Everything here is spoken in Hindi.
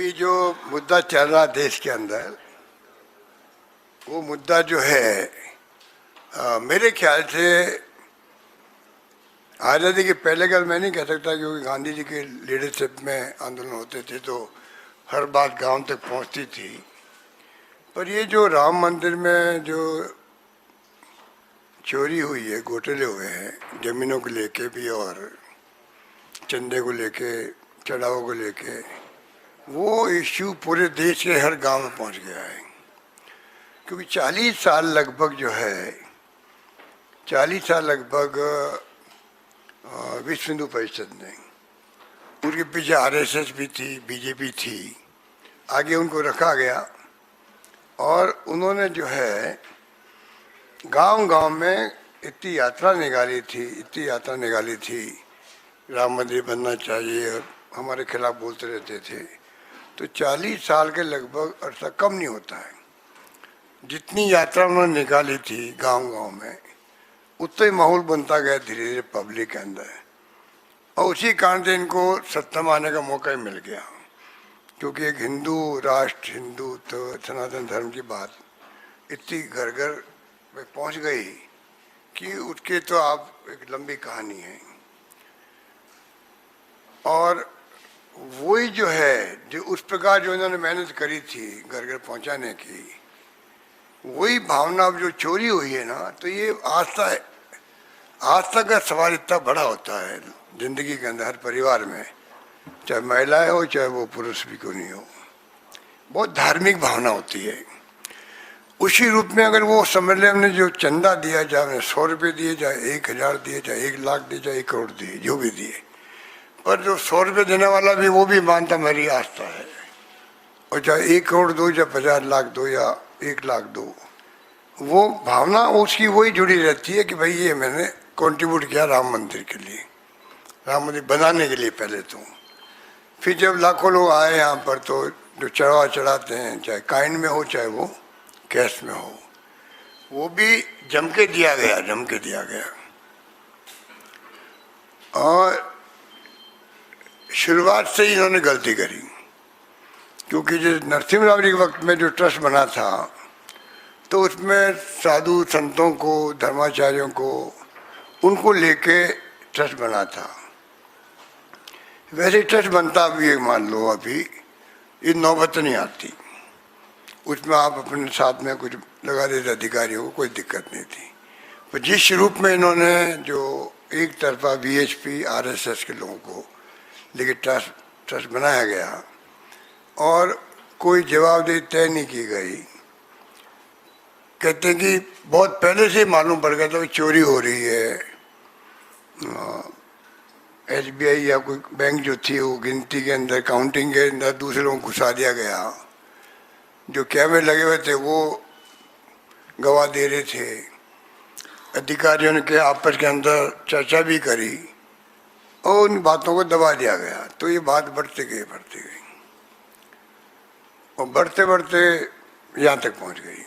अभी जो मुद्दा चल रहा देश के अंदर, वो मुद्दा जो है मेरे ख्याल से आज़ादी के पहले का मैं नहीं कह सकता, क्योंकि गांधी जी के लीडरशिप में आंदोलन होते थे तो हर बात गांव तक पहुंचती थी। पर ये जो राम मंदिर में जो चोरी हुई है, घोटाले हुए हैं, जमीनों को लेके भी और चंदे को लेके, चढ़ावों को लेके, वो इश्यू पूरे देश के हर गांव में पहुंच गया है। क्योंकि 40 साल लगभग जो है, 40 साल लगभग विश्व हिंदू परिषद ने, उनके पीछे आरएसएस भी थी, बीजेपी थी, आगे उनको रखा गया और उन्होंने जो है गांव-गांव में इतनी यात्रा निकाली थी, राम मंदिर बनना चाहिए और हमारे खिलाफ बोलते रहते थे। तो 40 साल के लगभग अरसा कम नहीं होता है। जितनी यात्रा उन्होंने निकाली थी गांव-गांव में, उतना ही माहौल बनता गया धीरे धीरे पब्लिक के अंदर, और उसी कारण से इनको सत्ता में आने का मौका ही मिल गया। क्योंकि एक हिंदू राष्ट्र, हिंदू तो सनातन धर्म की बात इतनी घर घर में पहुंच गई कि उसके तो आप एक लंबी कहानी है। और वही जो है, जो उस प्रकार जो इन्होंने मेहनत करी थी घर घर पहुंचाने की, वही भावना अब जो चोरी हुई है ना, तो ये आस्था का सवाल इतना बड़ा होता है जिंदगी के अंदर, हर परिवार में, चाहे महिलाएं हो चाहे वो पुरुष भी क्यों नहीं हो, बहुत धार्मिक भावना होती है। उसी रूप में अगर वो समझ ले हमने जो चंदा दिया, चाहे हमने 100 रुपये दिए, चाहे 1000 दिए, चाहे 1 लाख दिए, चाहे 1 करोड़ दिए, जो भी दिए, पर जो 100 रुपये देने वाला भी वो भी मानता मेरी आस्था है, और चाहे 1 करोड़ दो, चाहे 50 लाख दो या 1 लाख दो, वो भावना उसकी वही जुड़ी रहती है कि भाई ये मैंने कंट्रीब्यूट किया राम मंदिर के लिए, राम मंदिर बनाने के लिए पहले तो। फिर जब लाखों लोग आए यहाँ पर, तो जो चढ़ाते हैं, चाहे काइन में हो चाहे वो कैश में हो, वो भी जम के दिया गया। और शुरुआत से ही इन्होंने गलती करी, क्योंकि जो नरसिम्हा राव जी के वक्त में जो ट्रस्ट बना था, तो उसमें साधु संतों को, धर्माचार्यों को, उनको लेके ट्रस्ट बना था। वैसे ट्रस्ट बनता भी, मान लो अभी ये नौबत नहीं आती, उसमें आप अपने साथ में कुछ लगा देते अधिकारियों को, कोई दिक्कत नहीं थी। पर जिस रूप में इन्होंने जो एक तरफा वीएचपी आरएसएस के लोगों को लेकिन ट्रस्ट बनाया गया और कोई जवाबदेही तय नहीं की गई, कहते हैं कि बहुत पहले से मालूम पड़ गया था कि चोरी हो रही है। एसबीआई या कोई बैंक जो थी, वो गिनती के अंदर, काउंटिंग के अंदर दूसरे लोगों को घुसा दिया गया। जो कैमरे लगे हुए थे वो गवाह दे रहे थे। अधिकारियों ने के आपस के अंदर चर्चा भी करी और उन बातों को दबा दिया गया। तो ये बात बढ़ती गई और बढ़ते बढ़ते यहाँ तक पहुँच गई।